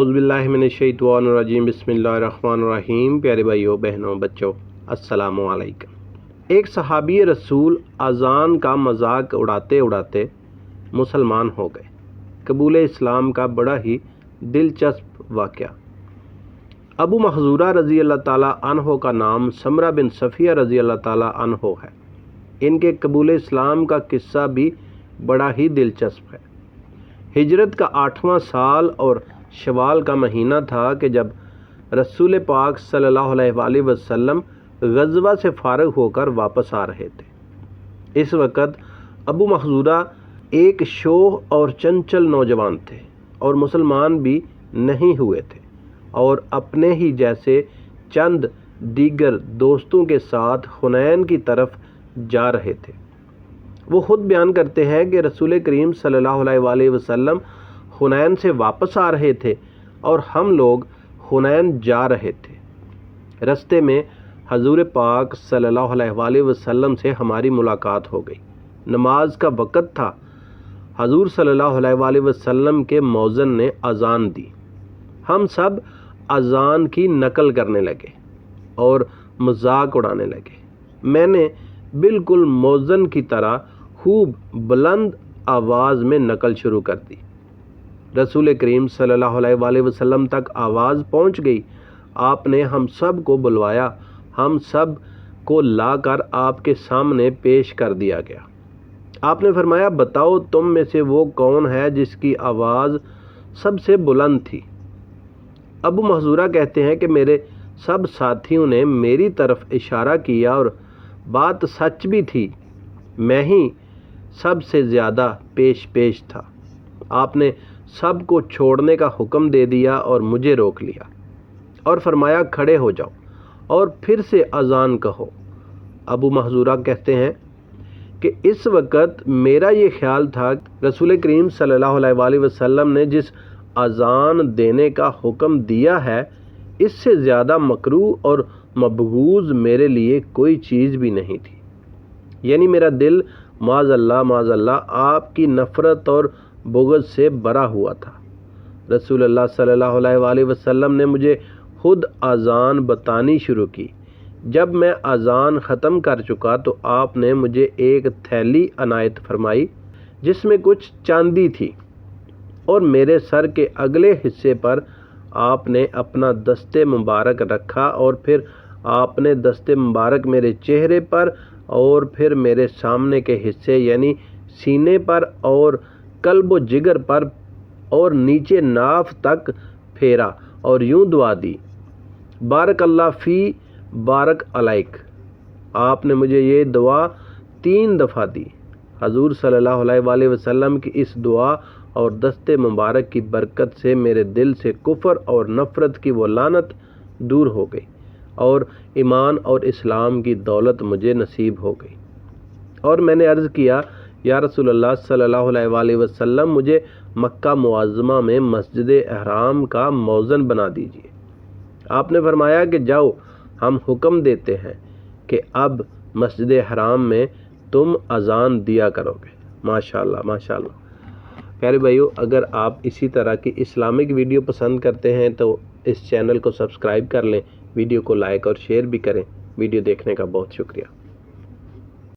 اعوذ باللہ من الشیطان الرجیم، بسم اللہ الرحمن الرحیم۔ پیارے بھائیوں بہنوں بچوں، السلام علیکم۔ ایک صحابی رسول اذان کا مذاق اڑاتے اڑاتے مسلمان ہو گئے۔ قبول اسلام کا بڑا ہی دلچسپ واقعہ۔ ابو محذورہ رضی اللہ تعالیٰ عنہ کا نام سمرہ بن صفیہ رضی اللہ تعالیٰ عنہ ہے۔ ان کے قبول اسلام کا قصہ بھی بڑا ہی دلچسپ ہے۔ ہجرت کا 8واں سال اور شوال کا مہینہ تھا کہ جب رسول پاک صلی اللہ علیہ وآلہ وسلم غزوہ سے فارغ ہو کر واپس آ رہے تھے۔ اس وقت ابو محذورہ ایک شوخ اور چنچل نوجوان تھے اور مسلمان بھی نہیں ہوئے تھے، اور اپنے ہی جیسے چند دیگر دوستوں کے ساتھ حنین کی طرف جا رہے تھے۔ وہ خود بیان کرتے ہیں کہ رسول کریم صلی اللہ علیہ وآلہ وسلم حنین سے واپس آ رہے تھے اور ہم لوگ حنین جا رہے تھے۔ رستے میں حضور پاک صلی اللہ علیہ وآلہ وسلم سے ہماری ملاقات ہو گئی۔ نماز کا وقت تھا۔ حضور صلی اللہ علیہ وآلہ وسلم کے مؤذن نے اذان دی۔ ہم سب اذان کی نقل کرنے لگے اور مذاق اڑانے لگے۔ میں نے بالکل مؤذن کی طرح خوب بلند آواز میں نقل شروع کر دی۔ رسول کریم صلی اللہ علیہ وآلہ وسلم تک آواز پہنچ گئی۔ آپ نے ہم سب کو بلوایا۔ ہم سب کو لا کر آپ کے سامنے پیش کر دیا گیا۔ آپ نے فرمایا، بتاؤ تم میں سے وہ کون ہے جس کی آواز سب سے بلند تھی؟ ابو محذورہ کہتے ہیں کہ میرے سب ساتھیوں نے میری طرف اشارہ کیا اور بات سچ بھی تھی، میں ہی سب سے زیادہ پیش تھا۔ آپ نے سب کو چھوڑنے کا حکم دے دیا اور مجھے روک لیا اور فرمایا، کھڑے ہو جاؤ اور پھر سے اذان کہو۔ ابو محذورہ کہتے ہیں کہ اس وقت میرا یہ خیال تھا کہ رسول کریم صلی اللہ علیہ وآلہ وسلم نے جس اذان دینے کا حکم دیا ہے، اس سے زیادہ مکروہ اور مبغوض میرے لیے کوئی چیز بھی نہیں تھی۔ یعنی میرا دل معاذ اللہ آپ کی نفرت اور بغض سے بھرا ہوا تھا۔ رسول اللہ صلی اللہ علیہ وآلہ وسلم نے مجھے خود اذان بتانی شروع کی۔ جب میں اذان ختم کر چکا تو آپ نے مجھے ایک تھیلی عنایت فرمائی جس میں کچھ چاندی تھی، اور میرے سر کے اگلے حصے پر آپ نے اپنا دست مبارک رکھا، اور پھر آپ نے دست مبارک میرے چہرے پر اور پھر میرے سامنے کے حصے یعنی سینے پر اور قلب و جگر پر اور نیچے ناف تک پھیرا اور یوں دعا دی، بارک اللہ فی بارک علیک۔ آپ نے مجھے یہ دعا 3 دفعہ دی۔ حضور صلی اللہ علیہ وآلہ وسلم کی اس دعا اور دست مبارک کی برکت سے میرے دل سے کفر اور نفرت کی وہ لعنت دور ہو گئی اور ایمان اور اسلام کی دولت مجھے نصیب ہو گئی۔ اور میں نے عرض کیا، یا رسول اللہ صلی اللہ علیہ وآلہ وسلم، مجھے مکہ معظمہ میں مسجد احرام کا مؤذن بنا دیجیے۔ آپ نے فرمایا کہ جاؤ، ہم حکم دیتے ہیں کہ اب مسجد احرام میں تم اذان دیا کرو گے۔ ماشاءاللہ ماشاءاللہ۔ پیارے بھائیو، اگر آپ اسی طرح کی اسلامک ویڈیو پسند کرتے ہیں تو اس چینل کو سبسکرائب کر لیں، ویڈیو کو لائک اور شیئر بھی کریں۔ ویڈیو دیکھنے کا بہت شکریہ۔